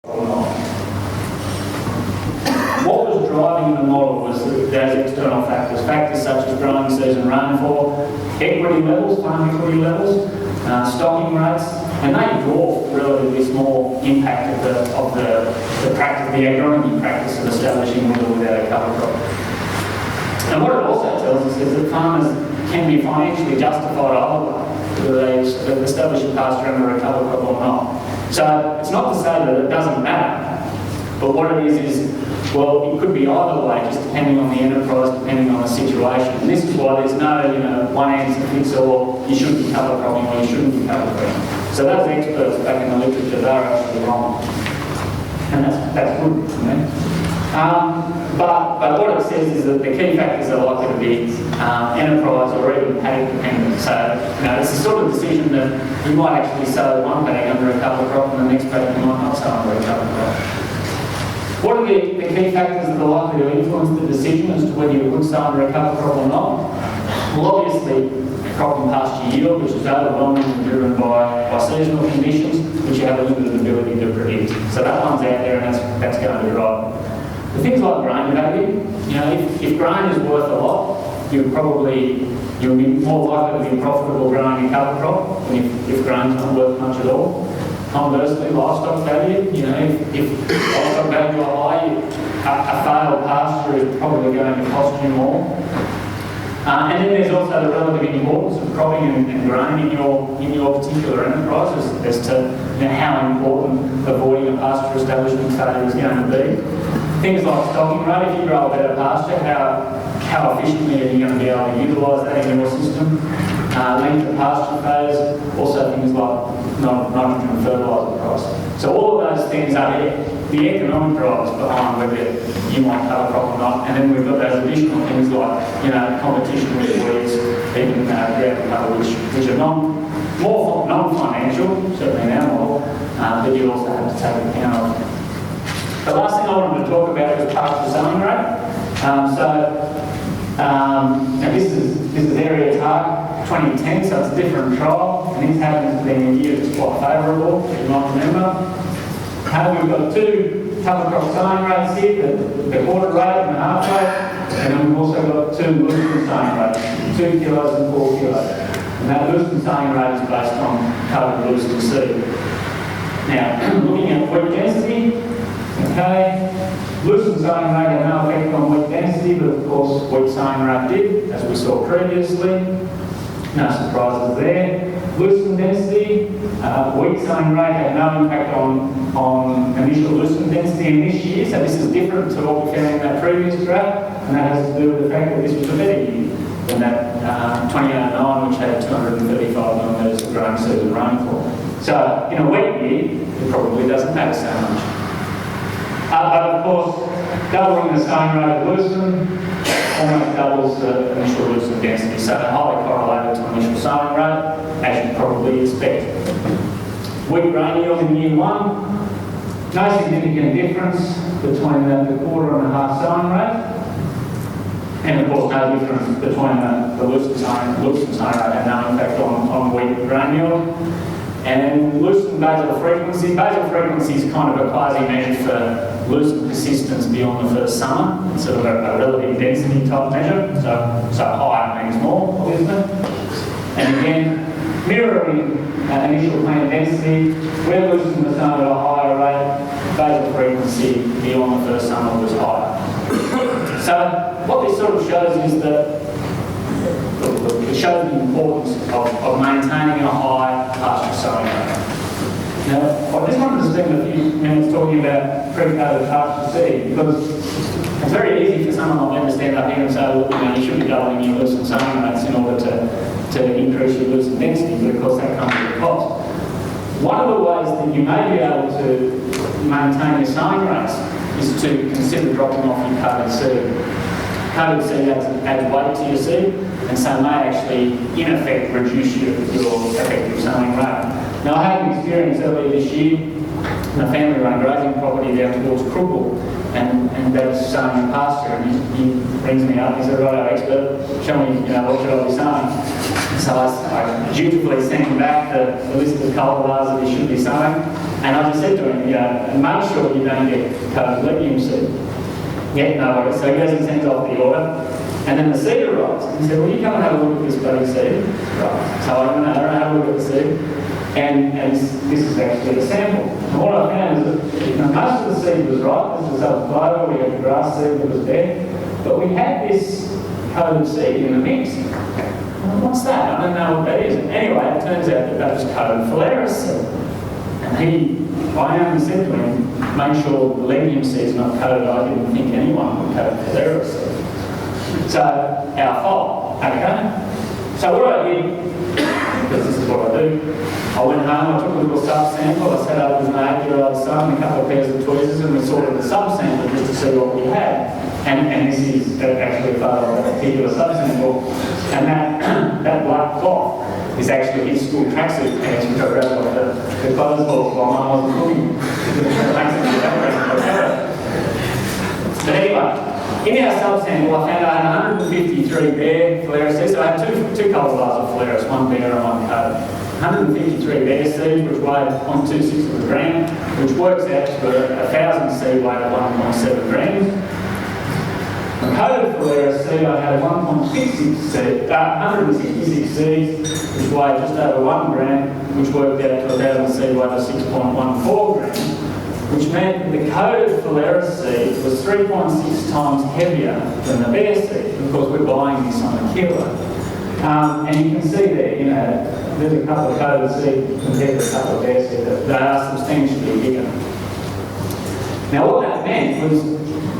or not. What was driving the model was those external factors, factors such as growing season rainfall, equity levels, farm equity levels, stocking rates, and they dwarf relatively small impact of the agronomy practice of establishing with or without a cover crop. And what it also tells us is that farmers can be financially justified either way, whether they establish a pasture under a cover crop or not. So it's not to say that it doesn't matter, but what it is, well, it could be either way, just depending on the enterprise, depending on the situation. And this is why there's no, one answer fits all. You should be cover cropping or you shouldn't be cover cropping. So those experts back in the literature, they're actually wrong, and that's good, But what it says is that the key factors are likely to be enterprise or even paddock dependent. So it's the sort of decision that you might actually sow one paddock under a cover crop and the next paddock you might not sow under a cover crop. What are the key factors that are likely to influence the decision as to whether you would sow under a cover crop or not? Well, obviously, crop and pasture yield, which is overwhelmingly driven by seasonal conditions, which you have a limited ability to predict. So that one's out there, and that's going to drive it. The things like grain value, if grain is worth a lot, you'll be more likely to be profitable growing a cover crop than if grain's not worth much at all. Conversely, livestock value, if livestock value are high, a failed pasture is probably going to cost you more. And then there's also the relative importance of cropping and grain in your particular enterprise as to how important avoiding a pasture establishment failure is going to be. Things like stocking rate, if you grow a better pasture, how efficiently are you going to be able to utilise that in your system? Length of pasture phase, also things like nitrogen fertiliser price. So all of those things are the economic drivers behind whether you might cover crop or not. And then we've got those additional things like competition with weeds, even drought cover, which are more non-financial, certainly in our model, that you also have to take account of. The last thing I wanted to talk about was pasture sowing rate. Now this is area target 2010, so it's a different trial, and this happens to be a year that's quite favourable, if you might remember. We've got two cover crop sowing rates here, the quarter rate and the half rate, and then we've also got two loosen sowing rates, 2 kilos and 4 kilos. And that loosen sowing rate is based on covered loosened seed. Now, looking at wheat density, loosened sowing rate had no effect on wheat density, but of course wheat sowing rate did, as we saw previously. No surprises there. Loosened density, wheat sowing rate had no impact on initial loosened density in this year, so this is different to what we found in that previous graph, and that has to do with the fact that this was a better year than that 2009, which had 235 millimetres of growing season rainfall. So in a wet year, it probably doesn't matter so much. But of course, doubling the sowing rate of loosen almost doubles the initial loosened density, so they're highly correlated to initial sowing rate, as you'd probably expect. Wheat grain yield in year one, no significant difference between the quarter and a half sowing rate, and of course no difference between the loosened sowing rate had no impact on wheat grain yield. And loosened basal frequency. Basal frequency is kind of a quasi-measure for loosened persistence beyond the first summer. It's sort of a relative density type measure, so higher means more, obviously. And again, mirroring initial plant density, where loosened was sown at a higher rate, basal frequency beyond the first summer was higher. So what this sort of shows is that it shows the importance of maintaining a high pasture sowing rate. Now, I just wanted to spend a few minutes talking about pre-coated pasture seed, because it's very easy for someone like me to stand up here and say, look, you should be doubling your loosened sowing rates in order to increase your loosened density, but of course that comes at a cost. One of the ways that you may be able to maintain your sowing rates is to consider dropping off your coated seed. Coated seed adds weight to your seed, and so may actually, in effect, reduce your effective sowing rate. Now I had an experience earlier this year in a family-run grazing property down towards Croogle, and Dad's sowing in pasture, and he brings me up, he said, right, expert, show me, what should I be sowing? So I dutifully sent him back the list of cultivars that he should be sowing, and I just said to him, make sure you don't get coated legume seed. Yeah, no worries. So he goes and sends off the order, and then the seed arrives. He said, well, you come and have a look at this bloody seed. Right. So I went over and had a look at the seed, and this is actually a sample. And what I found is that most of the seed was right. This was avocado, we had the grass seed that was there, but we had this coated seed in the mix. Well, what's that? I don't know what that is. And anyway, it turns out that was coated phalaris seed. And I only said to him, make sure the legume seed's not coated. I didn't think anyone would coat phalaris seed. So, our fault, okay? So what I did, because this is what I do, I went home, I took a little sub-sample, I sat up with my 8-year-old son, a couple of pairs of tweezers, and we sorted the sub-sample just to see what we had. And this is actually a photo of a particular sub-sample. And that black cloth is actually his school tracksuit pants, which I grabbed off the clothes box while Mum wasn't cooking. But anyway, in our sub-sample, I found I had 153 bare phalaris seeds. So I had two cultivars of phalaris, one bare and one coated. 153 bare seeds, which weighed 0.26 of a gram, which works out to 1,000 seed weight of 1.7 grams. The coated phalaris seed, I had 166 seeds, which weighed just over 1 gram, which worked out to 1,000 seed weight of 6.14 grams, which meant the coated phalaris seed was 3.6 times heavier than the bare seed, because we're buying this on a kilo. And you can see there, there's a couple of coated seeds compared to a couple of bare seeds that are substantially bigger. Now what that meant was,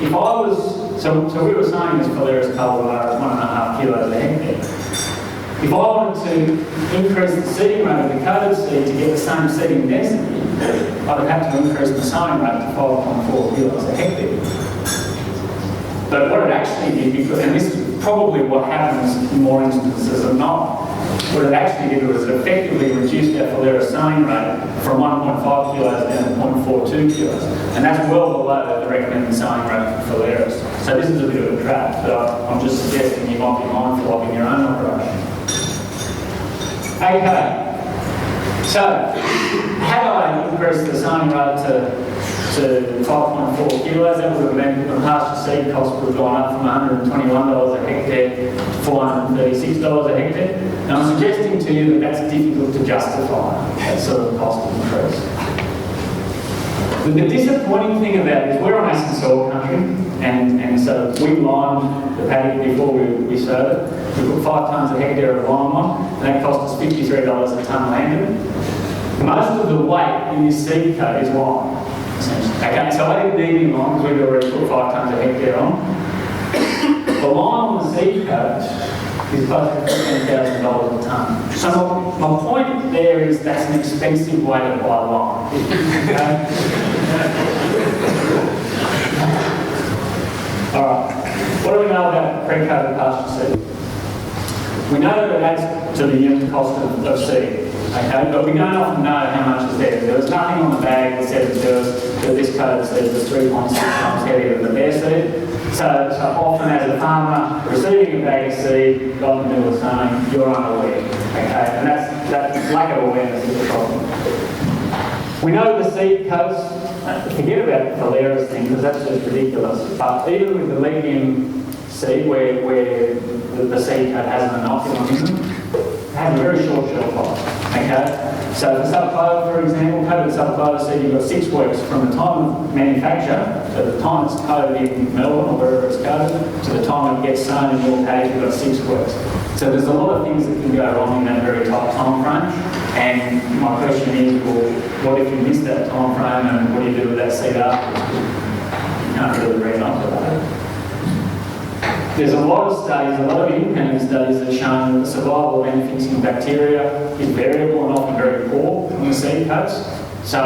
if I was, so we were saying this phalaris cultivar is 1.5 kilos a hectare. If I wanted to increase the seeding rate of the coated seed to get the same seeding density, I would have to increase the sowing rate to 5.4 kilos a hectare. But what it actually did, and this is probably what happens in more instances than not, what it actually did was it effectively reduced our phalaris sowing rate from 1.5 kilos down to 0.42 kilos. And that's well below the recommended sowing rate for phalaris. So this is a bit of a trap, but I'm just suggesting you might be mindful of in your own operation. Okay. So, had I increased the sowing rate to 5.4 kilos, that would have meant that the pasture seed cost would have gone up from $121 a hectare to $436 a hectare. Now I'm suggesting to you that that's difficult to justify, that sort of cost increase. The disappointing thing about it is we're on acid soil country, and so we limed the paddock before we sowed it. We put 5 tonnes a hectare of lime on, and that cost us $53 a tonne landed. Most of the weight in this seed coat is lime. Okay, so I didn't need any lime because we'd already put 5 tonnes a hectare on. The lime on the seed coat is close to $15,000 a tonne. So my point there is that's an expensive way to buy lime. Okay? Alright, what do we know about pre-coated pasture seed? We know that it adds to the unit cost of seed. Okay, but we don't often know how much is there. There was nothing on the bag that said that this coated seed was 3.6 times heavier than the bare seed. So often as a farmer receiving a bag of seed, got in the middle of sowing, you're unaware. Okay, and that lack of awareness is the problem. We know the seed coats, forget about the phalaris thing because that's just ridiculous, but even with the legume seed where the seed coat has an inoculant in them, it has a very short shelf life. Okay, so for subclover, for example, coated subclover seed, you've got 6 weeks from the time of manufacture to the time it's coated in Melbourne or wherever it's coated to the time it gets sown in your paddock, you've got 6 weeks. So there's a lot of things that can go wrong in that very tight time frame. And my question is, well, what if you miss that time frame and what do you do with that seed afterwards? You can't really read after that. There's a lot of studies, a lot of independent studies that show that the survival of N-fixing bacteria is variable and often very poor in the seed coats. So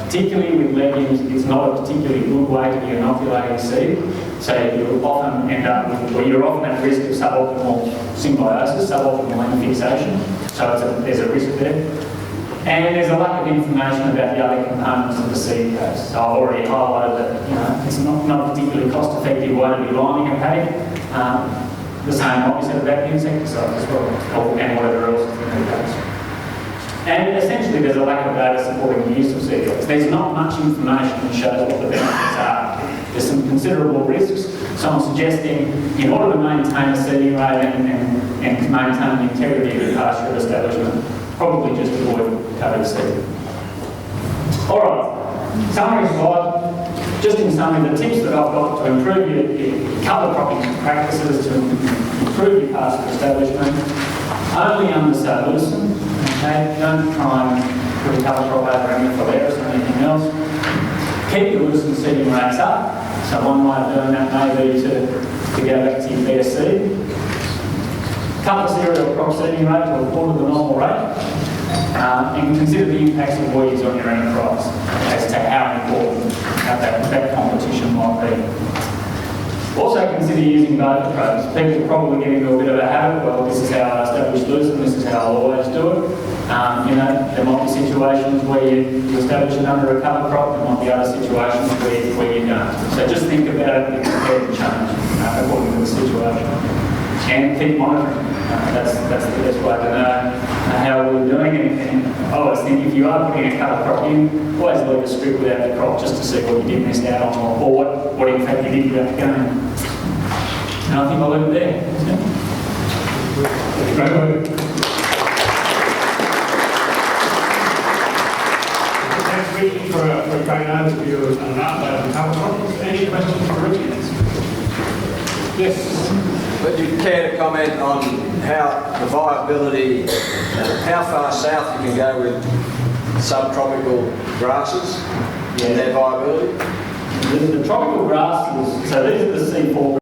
particularly with legumes, it's not a particularly good way to be inoculating seed. So you'll often end up with, well, you're often at risk of suboptimal symbiosis, suboptimal N-fixation. So there's a risk there. And there's a lack of information about the other components of the seed case. So I've already highlighted that it's not a particularly cost-effective way to be liming a paddock. The same obviously about the insecticides as well, and whatever else is in the case. And essentially there's a lack of data supporting the use of seed case. There's not much information that shows what the benefits are. There's some considerable risks. So I'm suggesting in order to maintain a seeding rate and to maintain the integrity of the pasture establishment, probably just avoid covered seed. All right, summary slide. Just in summary, the tips that I've got to improve your cover cropping practices, to improve your pasture establishment, only undersow loosen. Okay, don't try and put a cover crop over amphiphilaris or anything else. Keep your loosen seeding rates up. So one way of doing that may be to go back to your bare seed. Cut the cereal crop seeding rate to a quarter of the normal rate. And consider the impacts of weeds on your enterprise as to how important that competition might be. Also consider using both approaches. People probably get into a bit of a habit, well, this is how I establish loosen, this is how I'll always do it. There might be situations where you establish it under a cover crop, there might be other situations where you don't. So just think about it and prepare to change according to the situation. And keep monitoring. That's the best way to know how we're doing it. And I always think if you are putting a cover crop in, always leave a strip without the crop just to see what you did miss out on or what in fact you did without the game. And I think I'll leave it there. Great work. Thanks, Ricky, for a great overview and an update on cover crops. Any questions for Ricky? Yes. Would you care to comment on how the viability, how far south you can go with subtropical grasses and their viability? The tropical grasses, so these are the C4